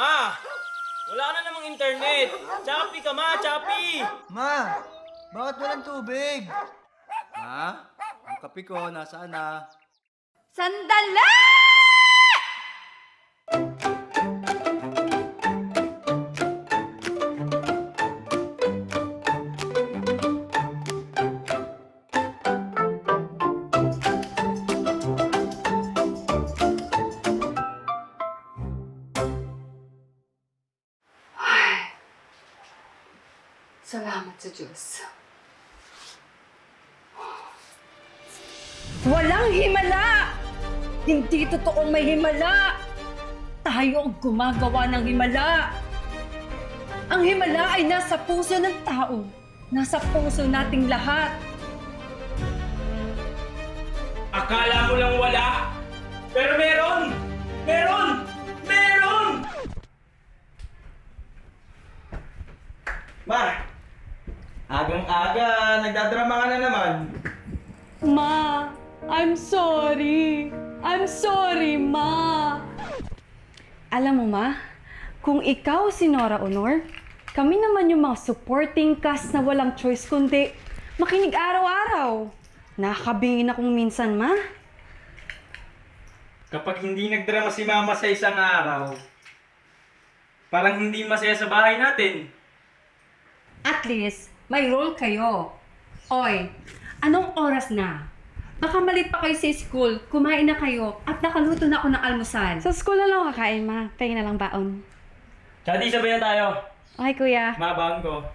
Ma! Wala na namang internet! Chappy ka, ma! Chappy! Ma, bakit walang tubig? Ma, ang kape ko, nasaan na? Sandali! Salamat sa Diyos. Walang himala! Hindi totoong may himala! Tayo ang gumagawa ng himala! Ang himala ay nasa puso ng tao. Nasa puso nating lahat. Akala mo lang wala! Pero meron! Meron! Meron! Ma! Agang-aga, nagdadrama ka na naman. Ma, I'm sorry. I'm sorry, Ma. Alam mo, Ma, kung ikaw si Nora Honor, kami naman yung mga supporting cast na walang choice kundi makinig araw-araw. Nakakabingin akong minsan, Ma. Kapag hindi nagdrama si Mama sa isang araw, parang hindi masaya sa bahay natin. At least, may role kayo. Oy, anong oras na? Baka malit pa kayo sa school, kumain na kayo, at nakaluto na ako ng almusal. Sa school na lang kakain, ma. Tingin na lang baon. Tsaka di sabayan tayo. Okay, kuya. Mabaon ko.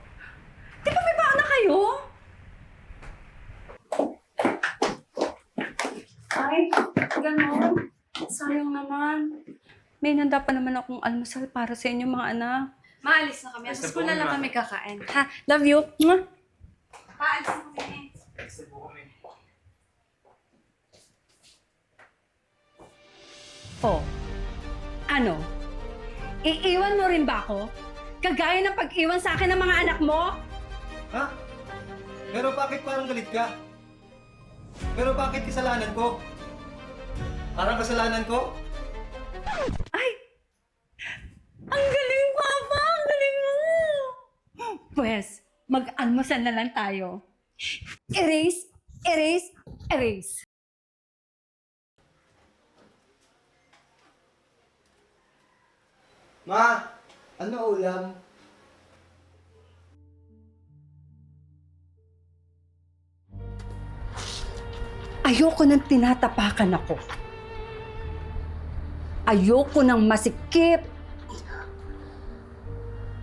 Di ba may baon na kayo? Ay, gano'n. Sayang naman. May nanda pa naman akong almusal para sa inyo mga anak. Maalis na kami. Sa Sa school na lang buong kami kakain. Ha? Love you. Mwah. Paalis na kami. Next po kami. Oh, ano? Iiwan mo rin ba ako? Kagaya ng pag-iwan sa akin ng mga anak mo? Ha? Pero bakit parang galit ka? Pero bakit kasalanan ko? Parang kasalanan ko? Ay! Ang galing, Papa! Ang galing mo! Pwes, mag-almusal na lang tayo. Erase, erase, erase. Ma, ano ulam? Ayoko nang tinatapakan ako. Ayoko nang masikip.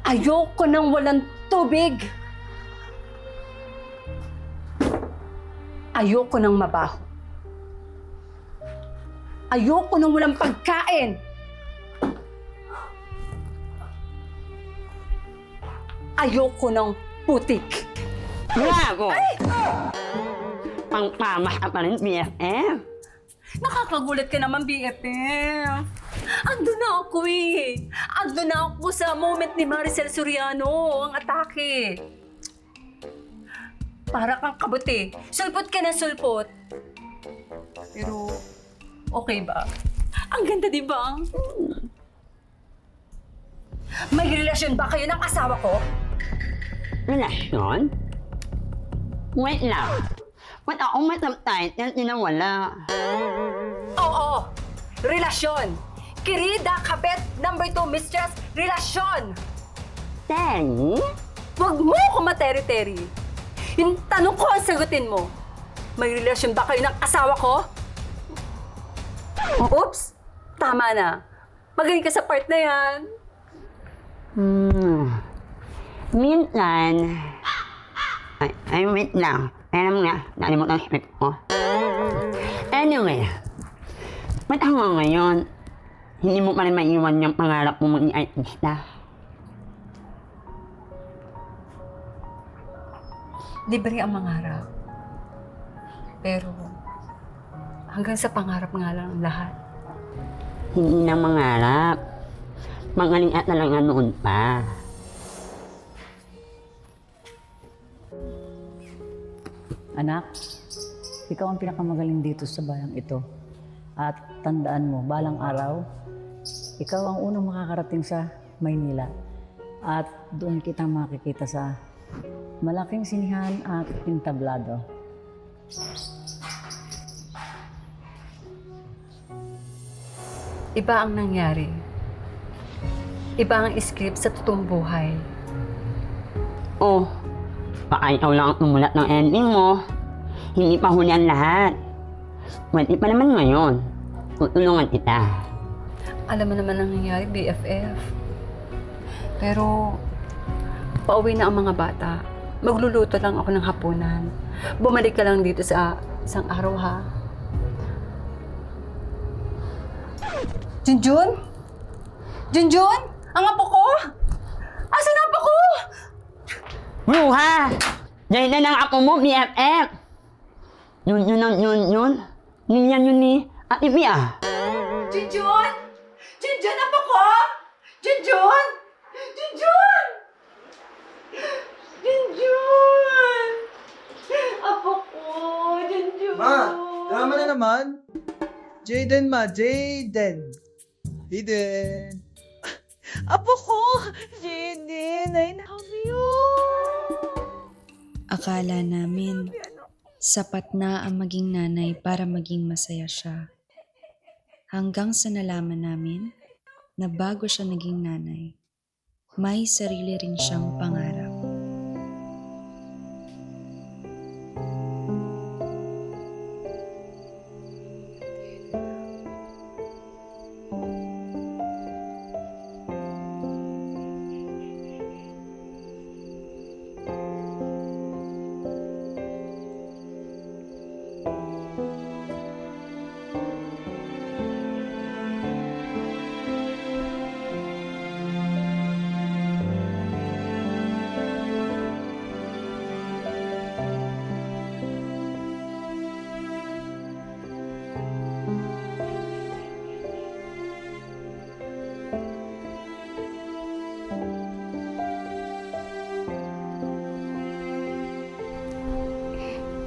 Ayoko nang walang tubig. Ayoko nang mabaho. Ayoko nang walang pagkain. Ayoko nang putik. Bravo! Pangpamas ka pa rin, BFF. Nakakagulat ka naman, BFF. Ando na ako eh. Ando na ako sa moment ni Maricel Soriano, ang atake. Para kang kabuti. Sulpot ka na sulpot. Pero, okay ba? Ang ganda, di ba? May relasyon ba kayo ng asawa ko? Relasyon? Wait lang. Ba't ako matap-title tinawala? Oo, relasyon. Kirida Kabet number 2 mistress, relasyon. Terry? Huwag mo ako materi-teri. Yung tanong ko ang sagutin mo. May relasyon ba kayo ng asawa ko? Oops! Tama na. Magaling ka sa part na yan. Minsan... Ay, wait lang. Alam mo nga, nalimutan ang script ko. Anyway, ba't hanggang ngayon, hindi mo pa rin maiwan yung pangarap mo maging artista? Libre ang mangarap. Pero, hanggang sa pangarap nga lang ang lahat. Hindi na mangarap. Magaling at talaga noon pa. Anak, ikaw ang pinakamagaling dito sa bayang ito. At tandaan mo, balang araw, ikaw ang unang makakarating sa Maynila. At doon kita makikita sa malaking sinihan at pintablado. Iba ang nangyari. Iba ang script sa totoong buhay. Oh, baka ikaw lang ang tumulat ng ending mo. Hindi pa huli ang lahat. Pwede pa naman ngayon. Tutulungan kita. Alam mo naman ang nangyari, BFF. Pero, pauwi na ang mga bata. Magluluto lang ako ng hapunan. Bumalik ka lang dito sa isang araw, ha? Junjun? Junjun? Ang apo ko? Asan ang apo ko? Bruha! Dahil na ng ako mo, BFF. Yun. Yun yan ni Ate Pia. Junjun? Junjun, apo ko? Junjun? Junjun! Junjun! Apo ko, Junjun! Ma, drama na naman. Jaden, Jaden. Apo ko, Jaden, I love you. Akala namin, sapat na ang maging nanay para maging masaya siya. Hanggang sa nalaman namin na bago siya naging nanay, may sarili rin siyang pangarap.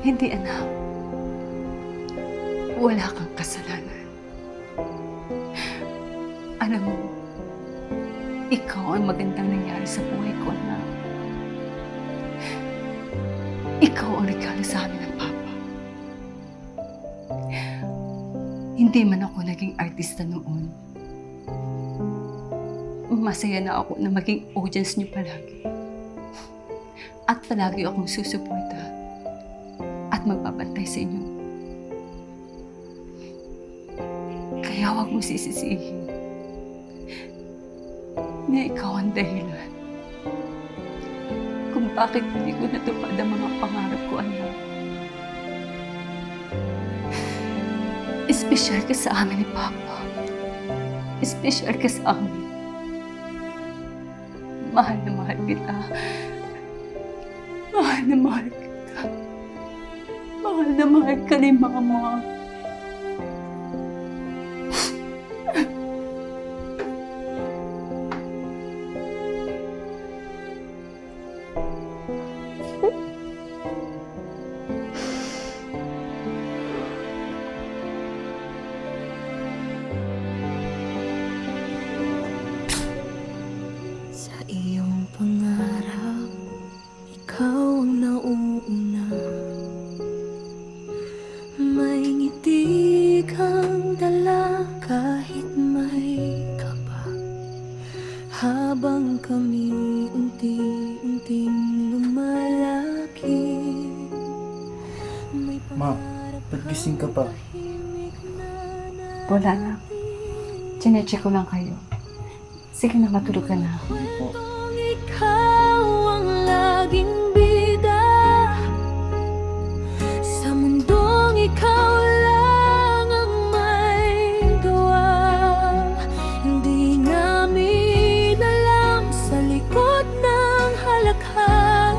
Hindi, anak. Wala kang kasalanan. Alam mo, ikaw ang magandang nangyari sa buhay ko, anak. Ikaw ang regalo sa amin ng Papa. Hindi man ako naging artista noon. Masaya na ako na maging audience niyo palagi. At palagi akong susuporta at magbabantay sa inyo. Kaya huwag mo sisisihin na ikaw ang dahilan kung bakit hindi ko natupad ang mga pangarap ko, anak. Espesyal ka sa amin ni Papa. Espesyal ka sa amin. Mahal na mahal kita. Mahal na mahal kita. Mahal na mahal ka ni Mama. Sa iyong pangarap, ikaw ang nauuna. May ngiti kang dala kahit may kaba. Habang kami unti-unting lumalaki. May Ma, ba't gising ka pa? Wala na. Chinecheck ko lang kayo. Sige na, matulog ka na. Kwentong ikaw ang laging bida. Sa mundong ikaw lang ang may gawa. Hindi namin alam sa likod ng halakha.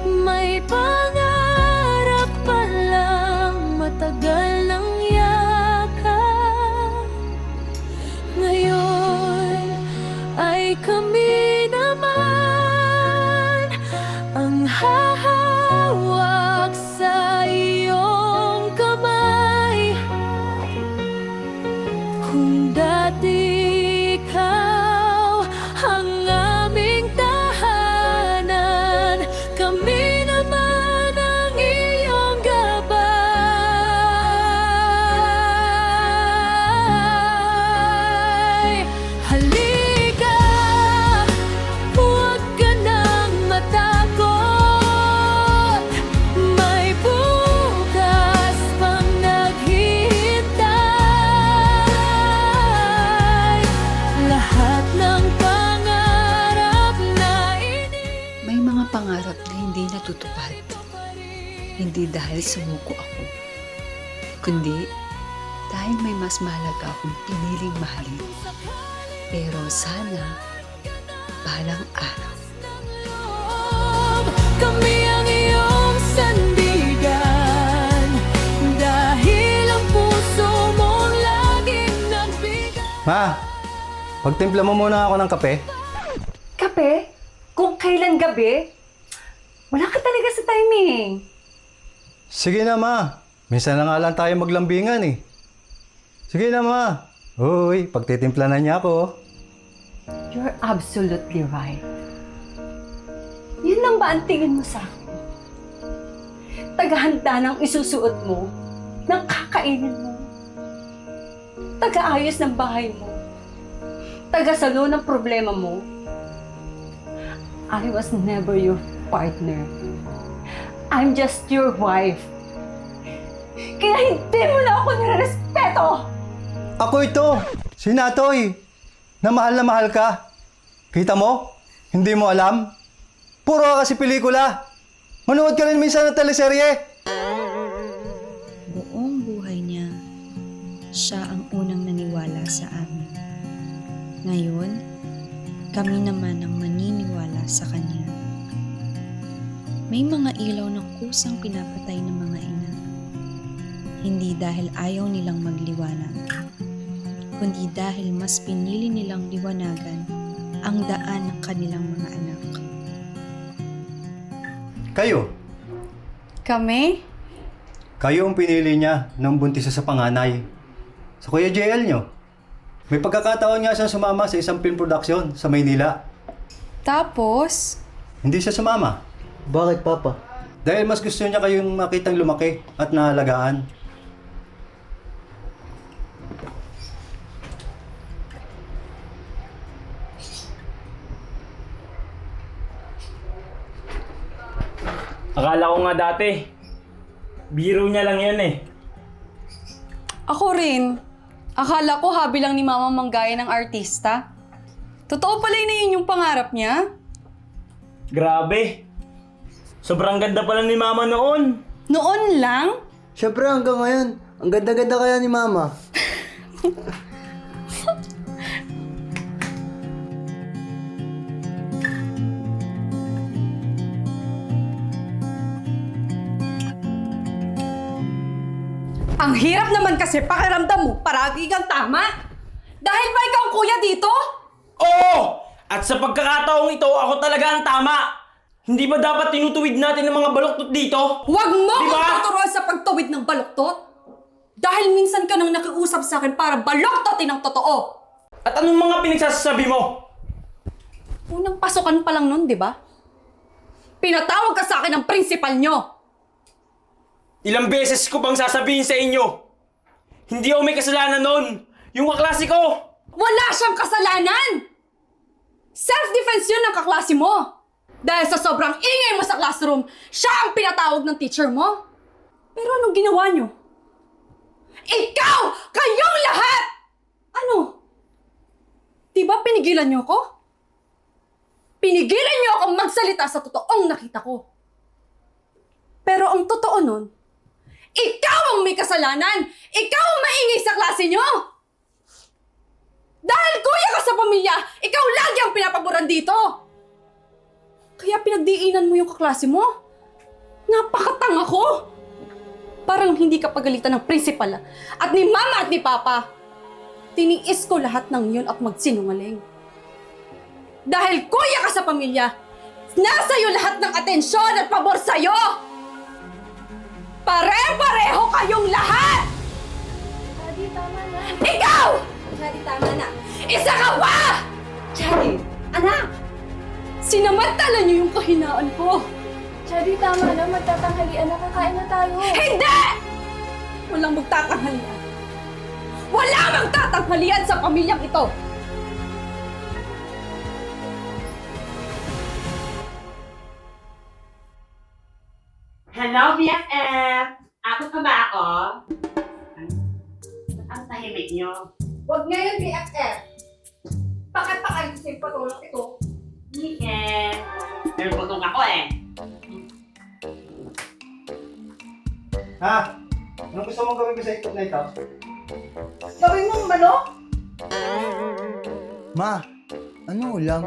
May pangarap palang matagal ng yakap. Ngayon ay kami naman ang hahawak sa iyong kamay. Kung dati pangarap na hindi natutupad. Hindi dahil sumuko ako, kundi dahil may mas mahalaga akong piniling mahalin. Pero sana, balang araw. Kami ang iyong sandigan dahil ang puso mong laging nagbigay. Ma, pagtimpla mo muna ako ng kape. Kape? Kung kailan gabi? Wala ka talaga sa timing. Sige na, Ma. Minsan na nga lang tayo maglambingan eh. Sige na, Ma. Uy, pagtitimpla na niya ako. You're absolutely right. Yun lang ba ang tingin mo sa akin? Tagahanda ng isusuot mo, ng kakainin mo, taga-ayos ng bahay mo, taga-salo ng problema mo. I was never your partner. I'm just your wife. Kaya hindi mo na ako nirerespeto! Ako ito, si Natoy, na mahal ka. Kita mo? Hindi mo alam? Puro ka kasi pelikula. Manood ka rin minsan ng teleserye. Buong buhay niya, siya ang unang naniwala sa amin. Ngayon, kami naman ang maniniwala sa kanya. May mga ilaw ng kusang pinapatay ng mga ina. Hindi dahil ayaw nilang magliwanag, kundi dahil mas pinili nilang liwanagan ang daan ng kanilang mga anak. Kayo, Kami? kayo ang pinili niya nang buntis siya sa panganay. Sa Kuya JL nyo. May pagkakataon nga siya sumama sa isang film production sa Maynila. Tapos? Hindi siya sumama. Bakit, Papa? Dahil mas gusto niya kayong makitang lumaki at nahalagaan. Akala ko nga dati, biro niya lang yun eh. Ako rin. Akala ko habi lang ni Mama manggaya ng artista. Totoo pala na yun yung pangarap niya? Grabe. Sobrang ganda pala ni Mama noon. Noon lang? Siyempre hanggang ngayon, ang ganda-ganda kaya ni Mama. Ang hirap naman kasi pakiramdam mo, paragi kang tama. Dahil ba ikaw ang kuya dito? Oo! At sa pagkakataong ito, ako talaga ang tama. Hindi ba dapat tinutuwid natin ang mga baluktot dito? Huwag mo Di ba? akong tuturuan sa pagtawid ng baluktot. Dahil minsan ka nang nakiusap sa akin para baluktotin ang totoo. At anong mga pinagsasabi mo? Unang pasukan pa lang nun, di ba? Pinatawag ka sa akin ng principal nyo. Ilang beses ko bang sasabihin sa inyo? Hindi ako may kasalanan nun. Yung kaklase ko. Wala siyang kasalanan! Self-defense yun ng kaklase mo. Dahil sa sobrang ingay mo sa classroom, siya ang pinatawag ng teacher mo. Pero anong ginawa nyo? Ikaw! Kayong lahat! Ano? Diba pinigilan nyo ako? Pinigilan nyo akong magsalita sa totoong nakita ko. Pero ang totoo nun, ikaw ang may kasalanan! Ikaw ang maingay sa klase nyo! Dahil kuya ka sa pamilya, ikaw lagi ang pinapaboran dito! Kaya pinagdiinan mo yung kaklase mo? Napakatanga ko! Parang hindi ka pagalitan ng principal at ni mama at ni papa. Tiniis ko lahat ng yun at magsinungaling. Dahil kuya ka sa pamilya, nasa'yo lahat ng atensyon at pabor sa'yo! Pare-pareho kayong lahat! Daddy, tama na. Ikaw! Daddy, tama na. Isa ka pa! Daddy, anak! Sinamantala niyo yung kahinaan ko. Daddy, tama na. Magtatanghalian na. Kakain na tayo. Hindi! Walang magtatanghalian. Wala magtatanghalian sa pamilyang ito! Hello, BFF! Ako pa ba ako? Ang tahimik niyo. Huwag ngayon, BFF! Bakit pa kayo sa patulong ito? BFF! Nilbutong ako eh. Ha? Anong gusto mong gawin ko sa itlog na ito? Gawin mong manok? Ma, ano ulam?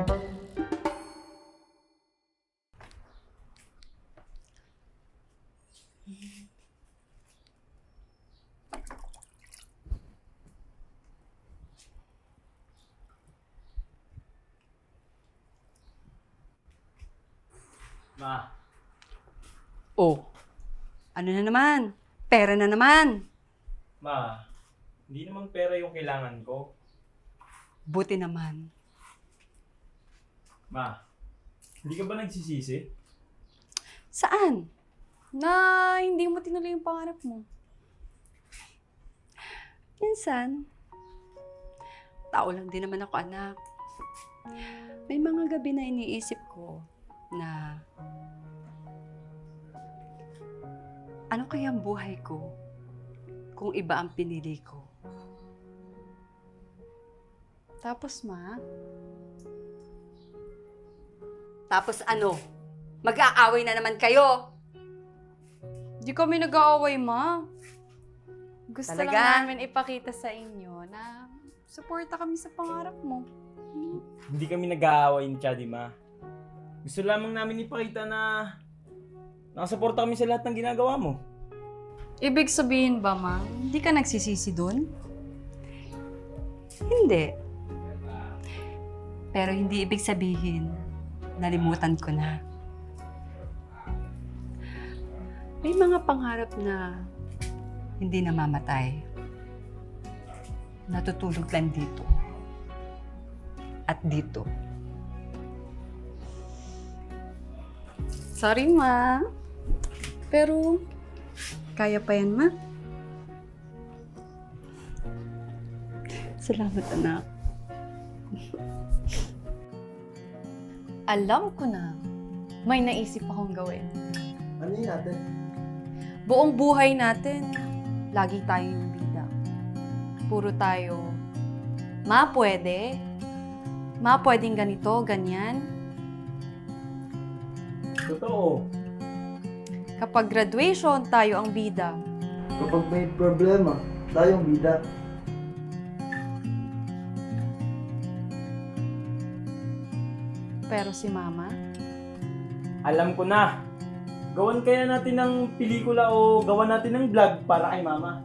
Ma, Oh, ano na naman? Pera na naman. ma, hindi naman pera yung kailangan ko. Buti naman. Ma, hindi ka ba nagsisisi? Saan? Na hindi mo tinuloy yung pangarap mo. Minsan, tao lang din naman ako, anak. May mga gabi na iniisip ko na ano kaya ang buhay ko kung iba ang pinili ko. Tapos, ma? Tapos ano? Mag-aaway na naman kayo? Di kami nag-aaway, ma. Gusto Talaga? lang namin ipakita sa inyo na suporta kami sa pangarap mo. Hindi kami nag-aaway ni Chadi, ma. Gusto lamang namin ipakita na nakasuporta kami sa lahat ng ginagawa mo. Ibig sabihin ba, ma? Hindi ka nagsisisi dun? Hindi. Pero hindi ibig sabihin, nalimutan ko na. May mga pangarap na hindi namamatay. Natutulog lang dito. At dito. Sorry, ma. Pero, kaya pa yan, ma. Salamat, anak. Alam ko na, may naisip akong gawin. Ano yun natin? Buong buhay natin, lagi tayong bida. Puro tayo, ma, pwede. Ma, pwedeng ganito, ganyan. Totoo. Kapag graduation, tayo ang bida. Kapag may problema, tayong bida. Pero si mama, Alam ko na. Gawan kaya natin ng pelikula o gawan natin ng vlog para kay mama.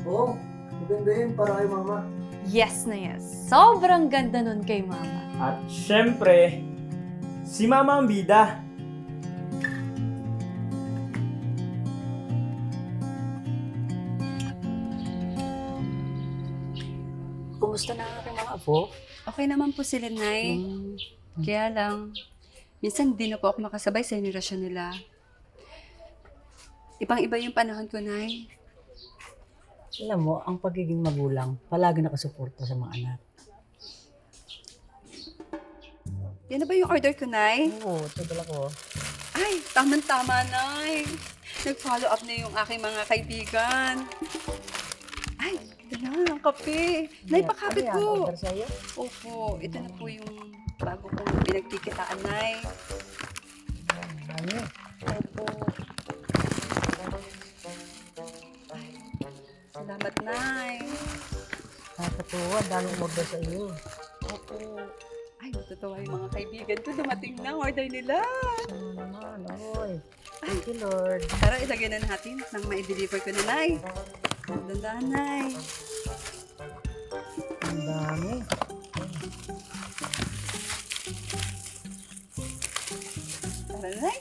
Oo, maganda yun para kay mama. yes na yes. Sobrang ganda nun kay mama. At syempre, si mama ang bida. Kumusta na ang aking mga apo? Okay naman po sila, Nay. Kaya lang, minsan di na po ako makasabay sa henerasyon nila. Ibang-iba yung panahon ko, Nay. Alam mo, ang pagiging magulang, palagi nakasuporta sa mga anak. Yan na ba yung order ko, Nay? Oo, tagal ako. Ay, tama-tama, Nay. Nag-follow up na yung aking mga kaibigan. Ay, ito na, ang kape. Nay, pakapit ko. Order sa'yo? Opo, ito na po yung bago kong pinagkikitaan, Nay. Ano? Opo. Ay, salamat, Nay. Nakakatuwa, daming order sa iyo. Opo. Ay, natutuwa yung mga kaibigan ko. Dumating na ang order nila. Ano naman, oy. Thank you, Lord. Tara, ilagay na natin nang ma-deliver ko na, Nay. Dandahan, Nay. Ang dami. Tara, Nay.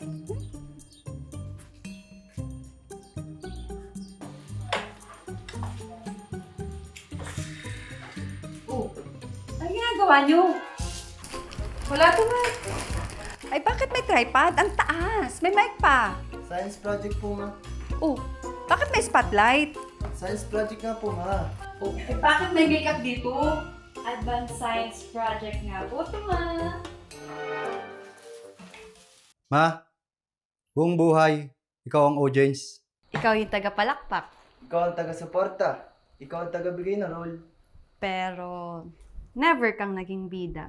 Oh, ano ginagawa niyo? Wala to, ma. Ay, bakit may tripod? Ang taas. May mic pa. Science project po, ma. Oh, bakit may spotlight? Science project nga po, ma. Oh, eh, bakit may makeup dito? Advanced Science Project nga po ito, ma. Ma, buong buhay, ikaw ang audience. Ikaw yung taga-palakpak. Ikaw ang taga-suporta. Ikaw ang taga-bigay na role. Pero, never kang naging bida.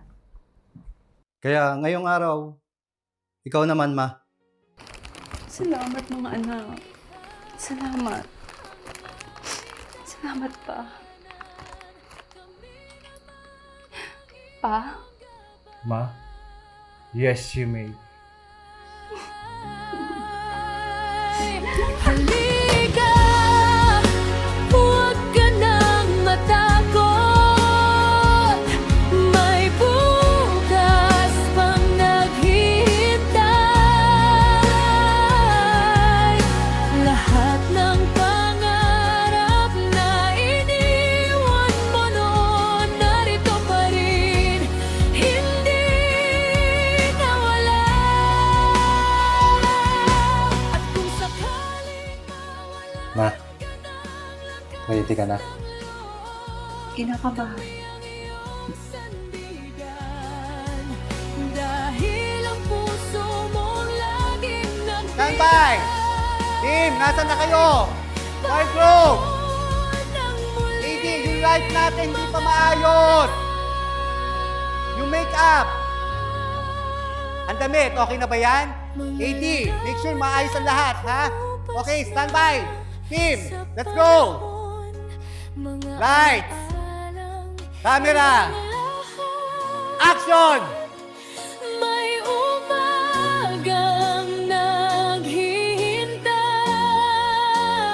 Kaya ngayong araw, ikaw naman, ma. Salamat, mga anak. Salamat. Salamat pa. Pa? Ma? Yes, you may. Halika, huwag ka nang matakot. May bukas pang naghihintay. Lahat ng pangarap na iniwan mo noon, narito pa rin, hindi nawala. At kung sakaling Ma, ready ka na? Kinakabahan. sandigan, dahil ang puso mong laging Stand by! Team, nasan na kayo? Fire group! AD, yung light natin hindi pa maayos! Yung make-up! Ang damit, okay na ba yan? AD, make sure maayos ang lahat, ha? Okay, stand by! Team, let's go! Lights! Camera! Action! May umagang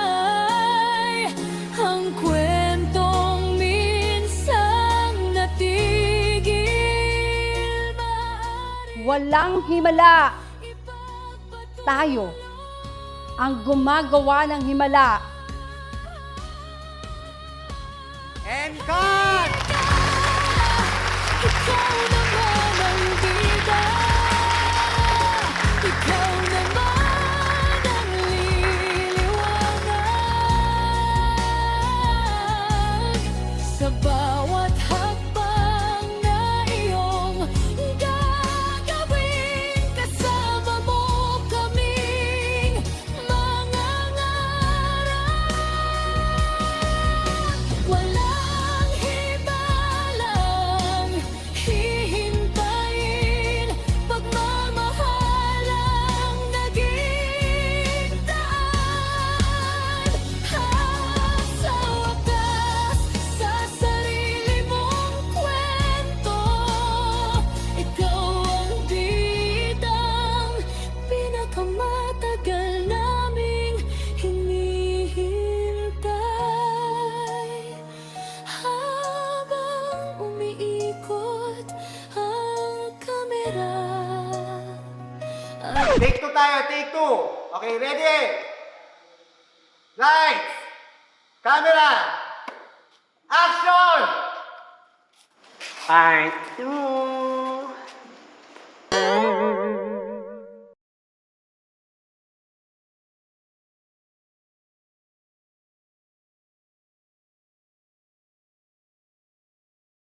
naghihintay, ang kwentong minsang natigil. Walang himala. Tayo ang gumagawa ng himala. And cut! Ikaw naman ang bida, ikaw naman ang liliwanag sa bawat hakbang na iyong gagawin. Kasama mo kaming mangangarap. Walang hibalang hihintayin, pagmamahalang naging daan. Sa wakas, sa sarili mong kwento, ikaw ang bidang pinakamatagal naming hinihintay. Habang umiikot ang kamera, Take two tayo, take two. Okay, ready? Lights! Camera! Action! Part 2.